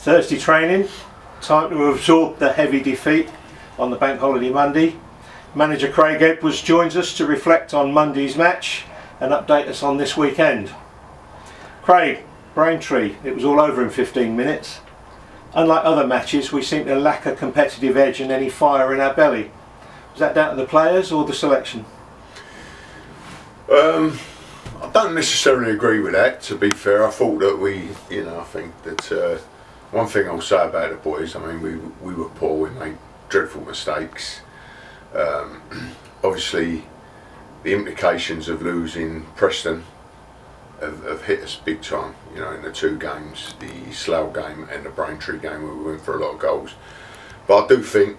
Thursday training, time to absorb the heavy defeat on the bank holiday Monday. Manager Craig Edwards joins us to reflect on Monday's match and update us on this weekend. Craig, Braintree, it was all over in 15 minutes. Unlike other matches, we seem to lack a competitive edge and any fire in our belly. Was that down to the players or the selection? I don't necessarily agree with that, to be fair. I thought that I think that one thing I'll say about the boys, I mean, we were poor, we made dreadful mistakes. Obviously, the implications of losing Preston have hit us big time, in the two games, the Slough game and the Braintree game, where we went for a lot of goals. But I do think,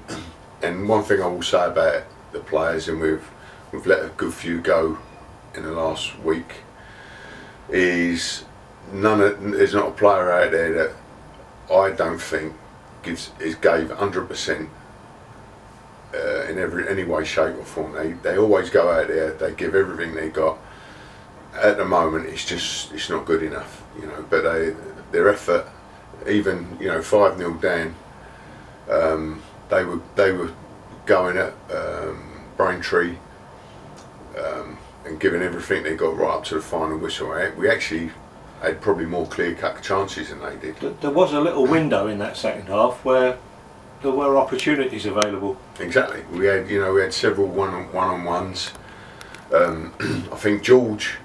and one thing I will say about the players, and we've let a good few go in the last week, is there's not a player out there that I don't think gave 100% in any way, shape or form. They always go out there, they give everything they got. At the moment it's not good enough, but their effort, even 5-0 down, they were going at Braintree and giving everything they got right up to the final whistle. We actually had probably more clear-cut chances than they did. There was a little window in that second half where there were opportunities available. Exactly. We had several one-on-ones. I think George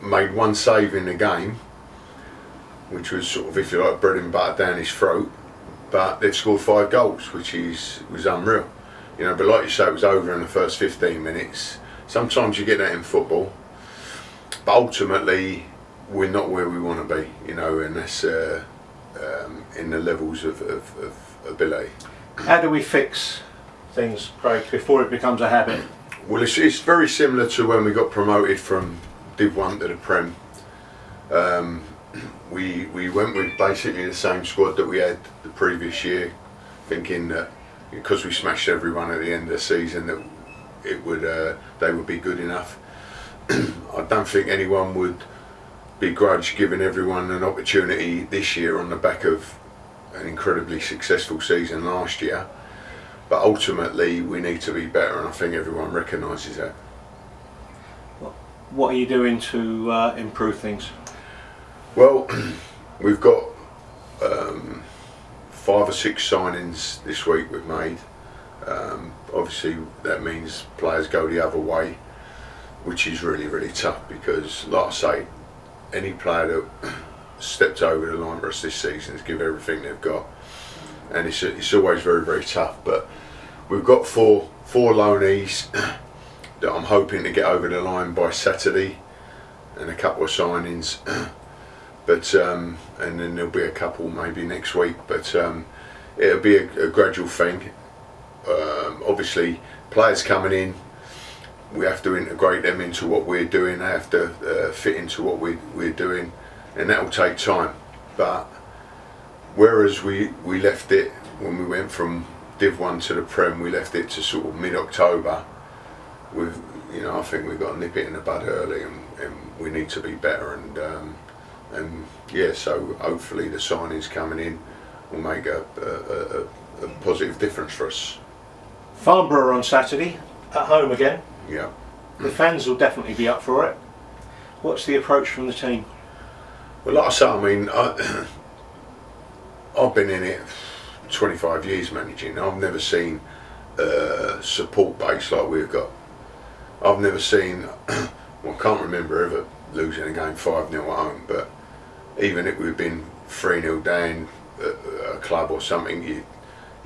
made one save in the game, which was sort of, if you like, bread and butter down his throat. But they've scored 5 goals, which was unreal. But like you say, it was over in the first 15 minutes. Sometimes you get that in football, but ultimately we're not where we want to be, and that's in the levels of ability. How do we fix things, Craig, before it becomes a habit? Well, it's very similar to when we got promoted from Div 1 to the Prem. We went with basically the same squad that we had the previous year, thinking that because we smashed everyone at the end of the season that they would be good enough. I don't think anyone would begrudge giving everyone an opportunity this year on the back of an incredibly successful season last year. But ultimately we need to be better, and I think everyone recognises that. What are you doing to improve things? Well, we've got 5 or 6 signings this week we've made. Obviously that means players go the other way, which is really, really tough, because like I say, any player that stepped over the line for us this season has given everything they've got, and it's always very, very tough. But we've got four loanees that I'm hoping to get over the line by Saturday, and a couple of signings, but and then there'll be a couple maybe next week, but it'll be a gradual thing. Obviously players coming in, we have to integrate them into what we're doing. They have to fit into what we're doing, and that will take time. But whereas we left it when we went from Div 1 to the Prem, we left it to sort of mid-October. I think we've got to nip it in the bud early, and we need to be better. So hopefully the signings coming in will make a positive difference for us. Farnborough on Saturday, at home again. Yeah. The fans will definitely be up for it. What's the approach from the team? Well, like I say, I mean, I've been in it 25 years managing. I've never seen a support base like we've got. I've never seen, I can't remember ever losing a game 5-0 at home, but even if we've been 3-0 down at a club or something, you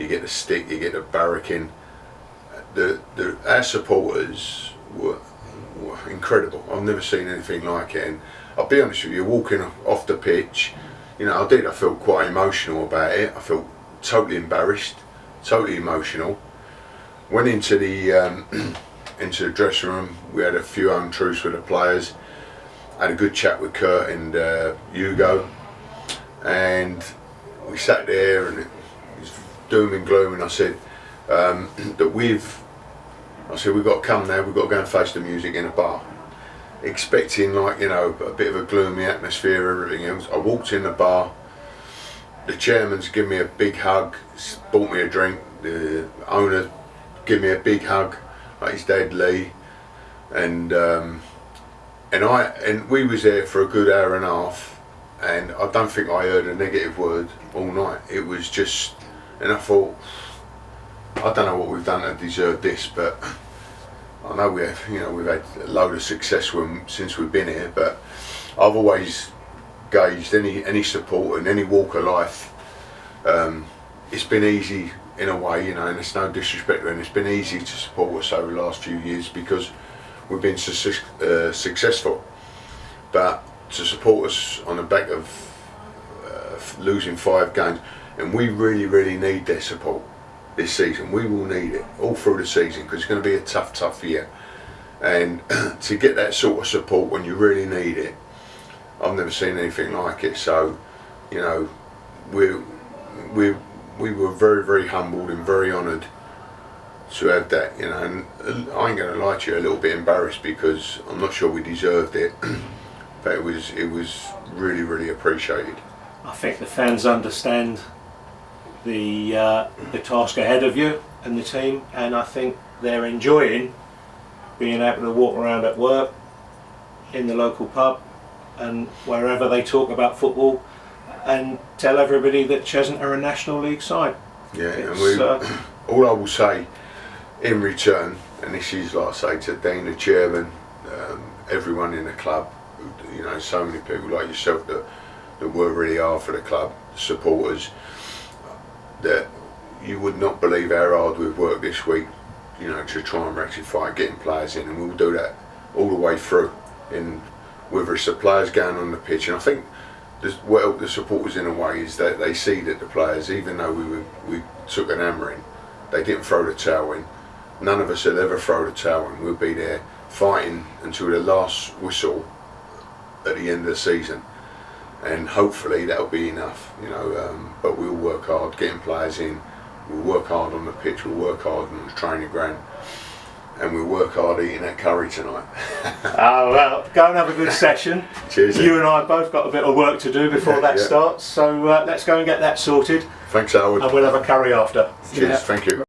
get the stick, you get the barracking. Our supporters were incredible. I've never seen anything like it, and I'll be honest with you, walking off the pitch, I felt quite emotional about it. I felt totally embarrassed, totally emotional. Went into the dressing room, we had a few untruths with the players, had a good chat with Kurt and Hugo, and we sat there and it was doom and gloom, and I said that we've got to come now, we've got to go and face the music in a bar. Expecting a bit of a gloomy atmosphere, everything else. I walked in the bar, the chairman's given me a big hug, bought me a drink. The owner gave me a big hug, like his dad Lee, and we was there for a good hour and a half, and I don't think I heard a negative word all night. It was just, and I thought, I don't know what we've done to deserve this, but I know we've had a load of success since we've been here, but I've always gauged any support in any walk of life. It's been easy in a way, you know, and it's no disrespect, and it's been easy to support us over the last few years because we've been so successful. But to support us on the back of losing 5 games, and we really need their support this season. We will need it all through the season because it's going to be a tough year, and to get that sort of support when you really need it, I've never seen anything like it. So, you know, we were very humbled and very honoured to have that, you know, and I ain't going to lie to you, a little bit embarrassed because I'm not sure we deserved it, but it was really appreciated. I think the fans understand the task ahead of you and the team, and I think they're enjoying being able to walk around at work, in the local pub, and wherever they talk about football, and tell everybody that Cheshunt are a National League side. Yeah, and all I will say in return, and this is, like I say, to Dean, the chairman, everyone in the club, you know, so many people like yourself that work really hard for the club, supporters, that you would not believe how hard we've worked this week, you know, to try and rectify getting players in, and we'll do that all the way through, in whether it's the players going on the pitch. And I think what helped the supporters in a way is that they see that the players, even though we took an hammering, they didn't throw the towel in. None of us will ever throw the towel in. We'll be there fighting until the last whistle at the end of the season, and hopefully that'll be enough, you know. But we'll work hard getting players in. We'll work hard on the pitch. We'll work hard on the training ground, and we'll work hard eating that curry tonight. Oh well, go and have a good session. Cheers. You and I both got a bit of work to do before that starts, so let's go and get that sorted. Thanks, Howard. And we'll have a curry after. Cheers. Thank you.